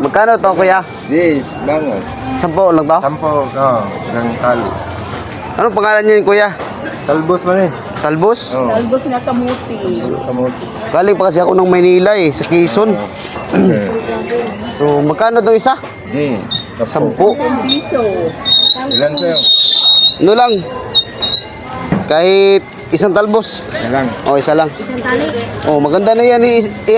Magkano to, kuya? Yes, bangon. 10 lang to? Sampo, ng tali. Anong pangalan niyo, kuya? Talbos man eh. Talbos? Oo. Albos na kamuti. Kamuti. Galing pa kasi ako ng Maynila eh, sa Quezon. So, magkano to isa? Di. 10. Piso. Ilan sa'yo? Ano lang? Kahit isang talbos. Ilan? O, isa lang. Isang tali. Oh, maganda na yan.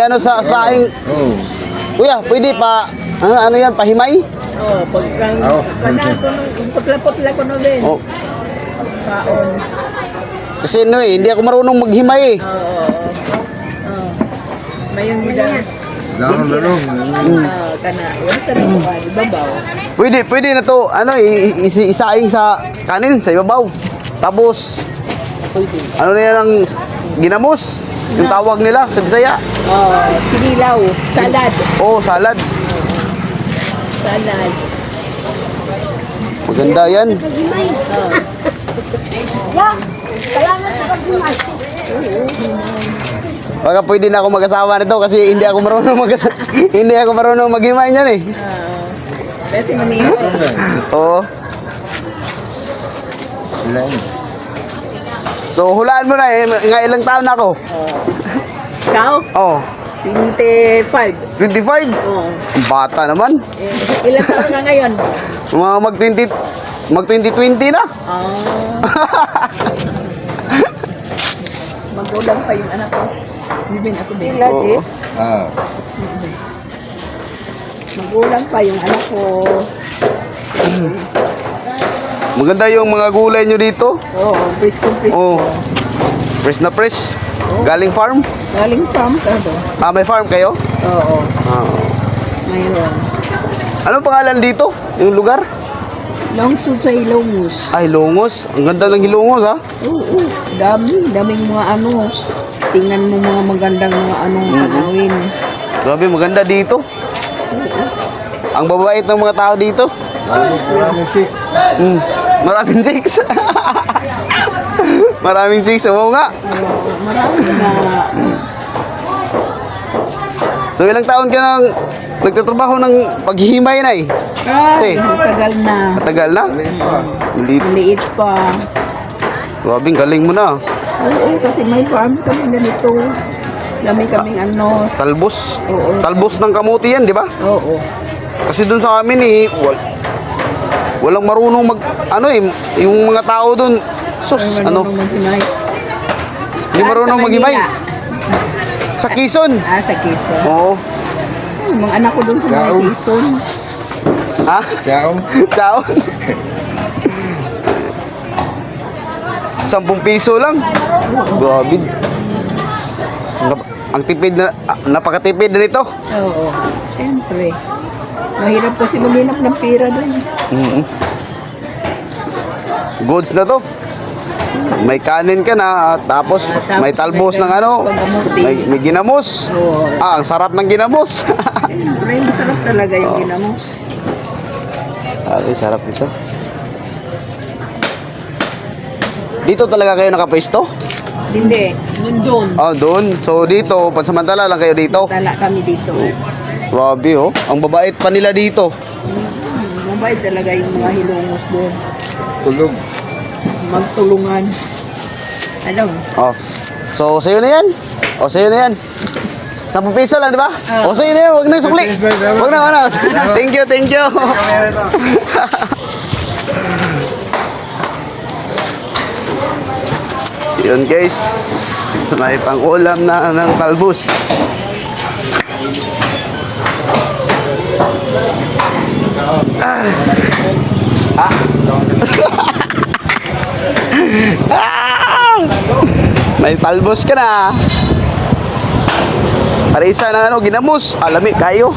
Ano sa saing. Oo. Kuya, pwede pa, ano yan, pahimay? Oh, pagkang Oo. pagla ko na din. Oh, Kaon. kasi no eh, hindi ako marunong maghimay eh. Oo. Oh. Mayon mo lang. Larong. Kana. Wala ka rin ba? Ibabaw. Pwede na to, ano, isaing sa kanin, sa ibabaw. Tapos, Pwede. ano na yan ang ginamos? Yung tawag nila sa Bisaya. Oh, kinilaw. Salad. Oh, salad. Salad. Maganda yan. Oh. Baka pwede na ako mag-asawa nito kasi hindi ako marunong hindi ako marunong maghimay niyan eh. Pwede maniho. Oo. Ilan? So, hulaan mo na eh. Nga ilang taon na ako? Ikaw? Oh, 25. 25. Oo. Bata naman. Ilan taon ka ngayon? Mga mag-2020 na. Magulang pa yung anak ko. Bibin ako din. Oo. Magulang pa yung anak ko. Maganda yung mga gulay nyo dito. Oo, presko. Oh. Fresh na fresh. Galing farm. Galing farm ka do. Ah, may farm kayo? Oo. Ah. Mayroon. Anong pangalan dito? Yung lugar? Longsud sa Ilongos. Ay, Longos. Ang ganda ng Hilongos ha. Oo. Daming mga ano. Tingnan mo mga magandang mga anong tanawin. Grabe, maganda dito. Ang babait ng mga tao dito. Maraming chicks. Maraming chicks. Maraming chicks. Oo nga. Marami na. So, ilang taon ka nang nagtatrabaho ng paghihimay na eh? Matagal na. Matagal na? Maliit. Maliit pa. Grabe, galing mo na. Oo, kasi may farm kami ganito. Dami kaming ano. Talbos. Oo. Talbos ng kamuti yan, di ba? Oo. Kasi dun sa amin eh, walang marunong ano eh, yung mga tao dun, sus, ano, hindi marunong maghimay. Sa Quezon. Sa Quezon. Oo. Yung mga anak ko dun sa mga Quezon. Ha? Ciao. Ciao. 10 piso lang. Grabe. Ang tipid na, napakatipid na nito. Oo. Siyempre. Mahirap kasi maghinap ng pera dun. Goods na to. May kanin ka na, tapos may talbos ng ano, may ginamos. Oo. Ah, ang sarap ng ginamos. Siyempre, masarap talaga yung ginamos. Ay, sarap nito. Dito talaga kayo nakapwesto? Hindi. Doon. Oh, doon. So dito, pansamantala lang kayo dito. Tala kami dito. Grabe oh. Ang babait pa nila dito. Mabait talaga yung mga Hilongos doon. Tulog. Magtulungan. Alam. Oh. So sa'yo na yan. O sa'yo na yan. 10 piso lang, di ba? O sa'yo na yan. Huwag na sukli. Huwag na, ano. Thank you, thank you. Yun guys. May pang-ulam na ng talbos. May talbos ka na. Parisa na ano, ginamos. Alami kayo.